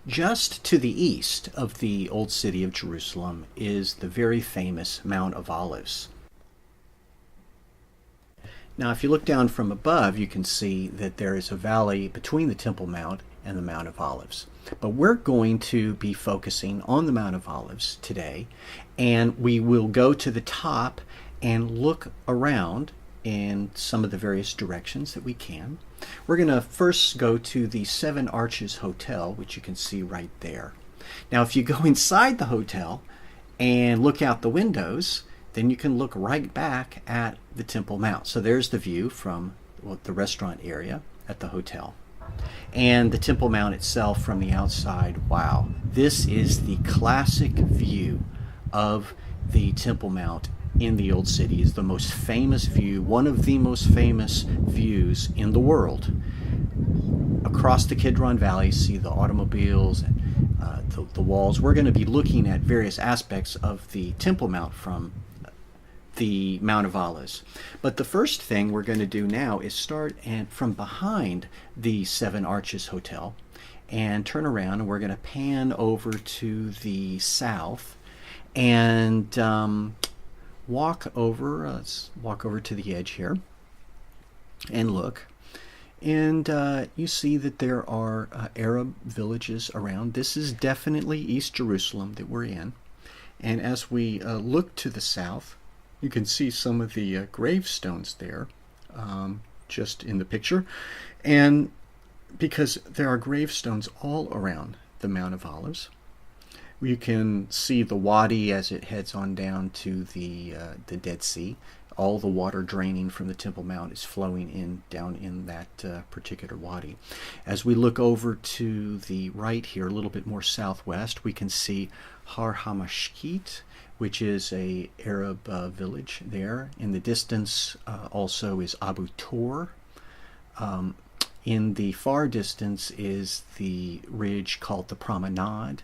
Just to the east of the old city of Jerusalem is the very famous Mount of Olives. Now, if you look down from above, you can see that there is a valley between the Temple Mount and the Mount of Olives. But we're going to be focusing on the Mount of Olives today, and we will go to the top and look around in some of the various directions that we can. We're going to first go to the Seven Arches Hotel, which you can see right there. Now, if you go inside the hotel and look out the windows, then you can look right back at the Temple Mount. So there's the view from the restaurant area at the hotel. And the Temple Mount itself from the outside, wow. This is the classic view of the Temple Mount in the Old City. Is the most famous view, one of the most famous views in the world. Across the Kidron Valley, see the automobiles and the walls. We're going to be looking at various aspects of the Temple Mount from the Mount of Olives. But the first thing we're going to do now is start from behind the Seven Arches Hotel and turn around, and we're going to pan over to the south and walk over. Let's walk over to the edge here and look. And you see that there are Arab villages around. This is definitely East Jerusalem that we're in. And as we look to the south, you can see some of the gravestones there, just in the picture. And because there are gravestones all around the Mount of Olives, you can see the wadi as it heads on down to the Dead Sea. All the water draining from the Temple Mount is flowing in down in that particular wadi. As we look over to the right here, a little bit more southwest, we can see Har HaMashkit, which is a Arab village there. In the distance also is Abu Tor. In the far distance is the ridge called the Promenade,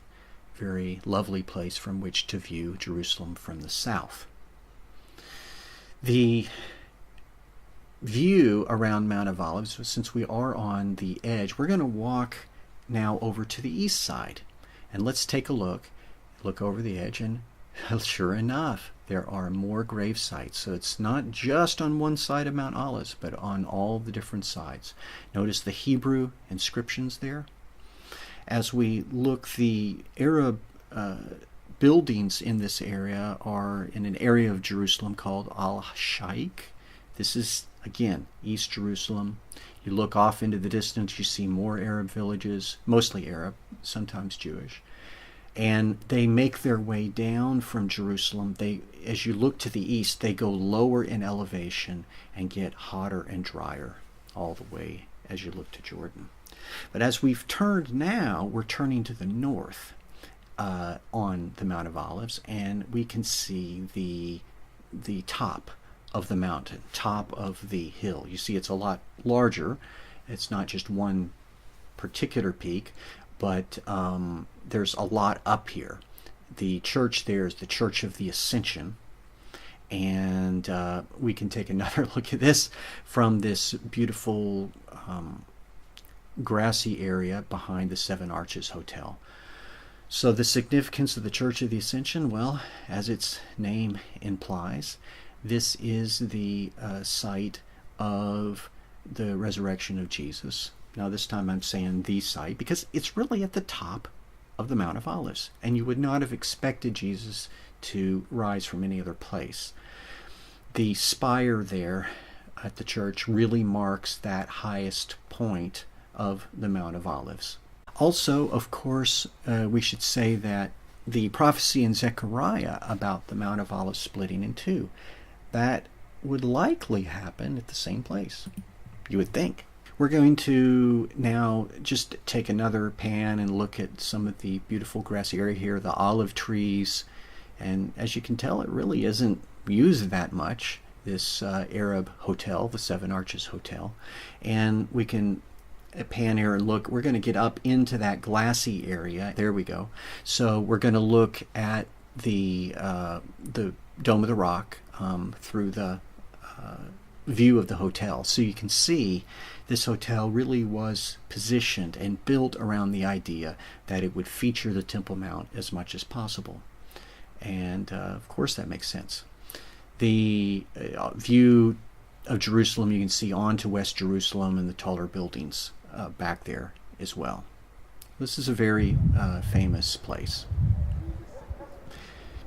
very lovely place from which to view Jerusalem from the south. The view around Mount of Olives, since we are on the edge, we're going to walk now over to the east side. And let's take a look over the edge, and sure enough, there are more grave sites. So it's not just on one side of Mount Olives, but on all the different sides. Notice the Hebrew inscriptions there. As we look, the Arab buildings in this area are in an area of Jerusalem called Al-Shaikh. This is, again, East Jerusalem. You look off into the distance, you see more Arab villages, mostly Arab, sometimes Jewish. And they make their way down from Jerusalem. As you look to the east, they go lower in elevation and get hotter and drier all the way as you look to Jordan. But as we've turned now, we're turning to the north on the Mount of Olives, and we can see the top of the mountain, top of the hill. You see it's a lot larger. It's not just one particular peak, but there's a lot up here. The church there is the Church of the Ascension, and we can take another look at this from this beautiful grassy area behind the Seven Arches Hotel. So the significance of the Church of the Ascension, well, as its name implies, this is the site of the resurrection of Jesus. Now this time I'm saying the site because it's really at the top of the Mount of Olives, and you would not have expected Jesus to rise from any other place. The spire there at the church really marks that highest point of the Mount of Olives. Also, of course, we should say that the prophecy in Zechariah about the Mount of Olives splitting in two, that would likely happen at the same place, you would think. We're going to now just take another pan and look at some of the beautiful grassy area here, the olive trees, and as you can tell, it really isn't used that much, this Arab hotel, the Seven Arches Hotel. And we can pan here and look. We're going to get up into that glassy area. There we go. So we're going to look at the Dome of the Rock through the view of the hotel. So you can see this hotel really was positioned and built around the idea that it would feature the Temple Mount as much as possible. And of course that makes sense. The view of Jerusalem, you can see onto West Jerusalem and the taller buildings back there as well. This is a very famous place.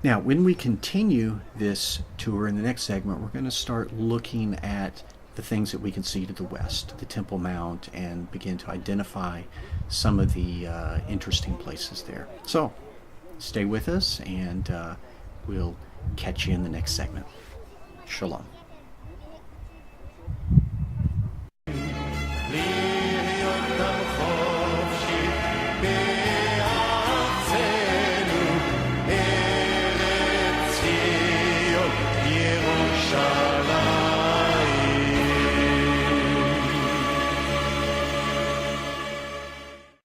Now, when we continue this tour in the next segment, we're going to start looking at the things that we can see to the west, the Temple Mount, and begin to identify some of the interesting places there. So, stay with us, and we'll catch you in the next segment. Shalom.